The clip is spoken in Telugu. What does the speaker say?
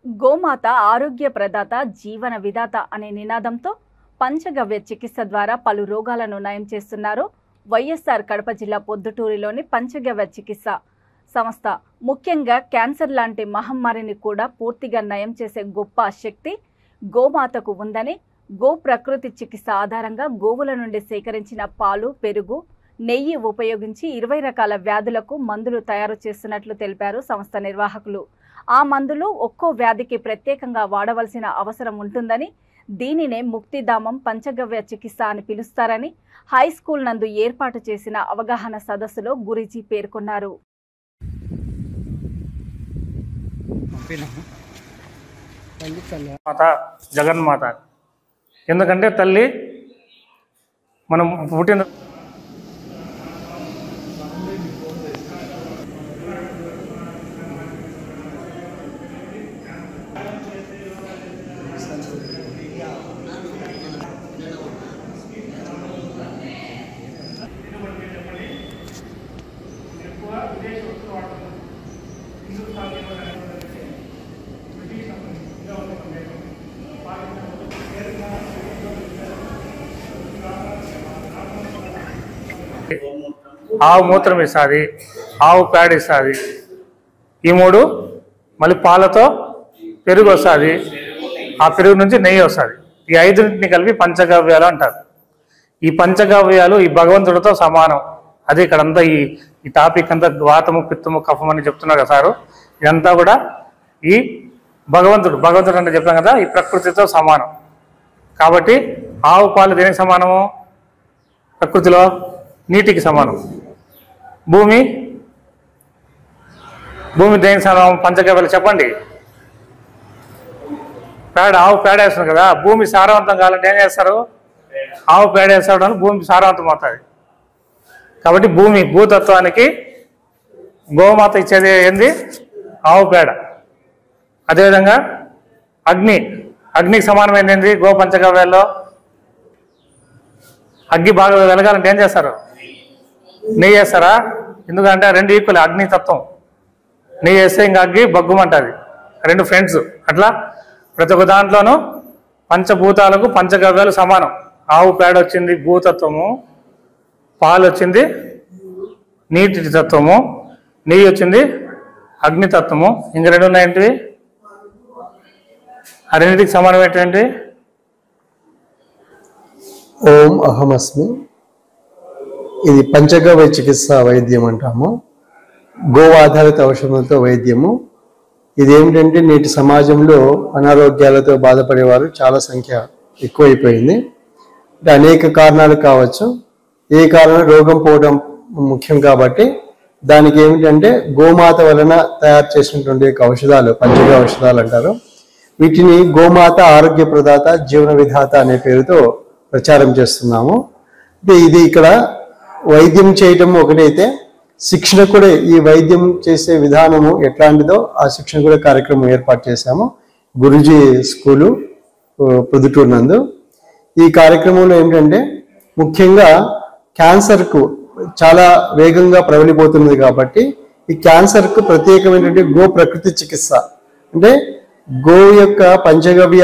గోమాత ఆరోగ్య ప్రదాత జీవన విధాత అనే నినాదంతో పంచగవ్య చికిత్స ద్వారా పలు రోగాలను నయం చేస్తున్నారు వైఎస్ఆర్ కడప జిల్లా పొద్దుటూరులోని పంచగవ్య చికిత్స సంస్థ. ముఖ్యంగా క్యాన్సర్ లాంటి మహమ్మారిని కూడా పూర్తిగా నయం చేసే గొప్ప శక్తి గోమాతకు ఉందని, గో ప్రకృతి చికిత్స ఆధారంగా గోవుల నుండి సేకరించిన పాలు, పెరుగు, నెయ్యి ఉపయోగించి 20 రకాల వ్యాధులకు మందులు తయారు చేస్తున్నట్లు తెలిపారు సంస్థ నిర్వాహకులు. ఆ మందులు ఒక్కో వ్యాధికి ప్రత్యేకంగా వాడవలసిన అవసరం ఉంటుందని, దీనినే ముక్తిధామం పంచగవ్య చికిత్స అని పిలుస్తారని హై స్కూల్ నందు ఏర్పాటు చేసిన అవగాహన సదస్సులో గురూజీ పేర్కొన్నారు. జగన్మాత ఎందుకంటే తల్లి మనం పుట్టిన ఆవు మూత్రం ఇస్తుంది, ఆవు పేడ ఇస్తుంది, ఈ మూడు మళ్ళీ పాలతో పెరుగు వస్తుంది, ఆ పెరుగు నుంచి నెయ్యి వస్తుంది. ఈ 5ని కలిపి పంచగవ్యాలు అంటారు. ఈ పంచగవ్యాలు ఈ భగవంతుడితో సమానం. అదే ఇక్కడంతా ఈ టాపిక్ అంతా వాతము, పిత్తము, కఫం అని చెప్తున్నారు కదా సారు. ఇదంతా కూడా ఈ భగవంతుడు అంటే చెప్పాం కదా, ఈ ప్రకృతితో సమానం. కాబట్టి ఆవు పాలు దేనికి సమానము? ప్రకృతిలో నీటికి సమానం. భూమి దేనికి సమానం? పంచగవ్యాలు చెప్పండి. పేడ, ఆవు పేడ వేస్తుంది కదా, భూమి సారవంతం కావాలంటే ఏం చేస్తారు? ఆవు పేడ వేస్తాడు, భూమి సారవంతం అవుతుంది. కాబట్టి భూతత్వానికి గోమాత ఇచ్చేది ఏంది? ఆవు పేడ. అదేవిధంగా అగ్నికి సమానమైంది ఏంది? గో పంచగవ్యాల్లో అగ్గి బాగా వెలగాలంటే ఏం చేస్తారు? నెయ్యి వేస్తారా? ఎందుకంటే రెండు ఈక్వల్, అగ్నితత్వం. నెయ్యి వేస్తే ఇంకా అగ్గి బగ్గుమంటుంది, రెండు ఫ్రెండ్స్. అట్లా ప్రతి ఒక్క దాంట్లోనూ పంచభూతాలకు పంచగవ్యాలు సమానం. ఆవు పేడ వచ్చింది భూతత్వము, పాలు వచ్చింది నీటి తత్వము, నెయ్యి వచ్చింది అగ్నితత్వము. ఇంక రెండు ఉన్నాయేంటివి? ఆ రెండింటికి సమానం ఏంటంటే ఓం అహమస్మి. ఇది పంచగవ్య చికిత్స వైద్యం అంటాము. గోవు ఆధారిత ఔషధంతో వైద్యము. ఇదేమిటంటే నేటి సమాజంలో అనారోగ్యాలతో బాధపడేవారు చాలా సంఖ్య ఎక్కువైపోయింది. అంటే అనేక కారణాలు కావచ్చు. ఏ కారణం రోగం పోవడం ముఖ్యం. కాబట్టి దానికి ఏమిటంటే గోమాత వలన తయారు చేసినటువంటి ఔషధాలు పంచగవ్య ఔషధాలు అంటారు. వీటిని గోమాత ఆరోగ్య ప్రదాత జీవన విధాత అనే పేరుతో ప్రచారం చేస్తున్నాము. అంటే ఇది ఇక్కడ వైద్యం చేయటం ఒకటైతే శిక్షణ కూడా, ఈ వైద్యం చేసే విధానము ఎట్లాంటిదో ఆ శిక్షణ కూడా కార్యక్రమం ఏర్పాటు చేశాము గురూజీ స్కూలు పొద్దుటూరు నందు. ఈ కార్యక్రమంలో ఏంటంటే ముఖ్యంగా క్యాన్సర్కు చాలా వేగంగా ప్రబలిపోతున్నది. కాబట్టి ఈ క్యాన్సర్కు ప్రత్యేకమైనటువంటి గో ప్రకృతి చికిత్స, అంటే గో యొక్క పంచగవ్య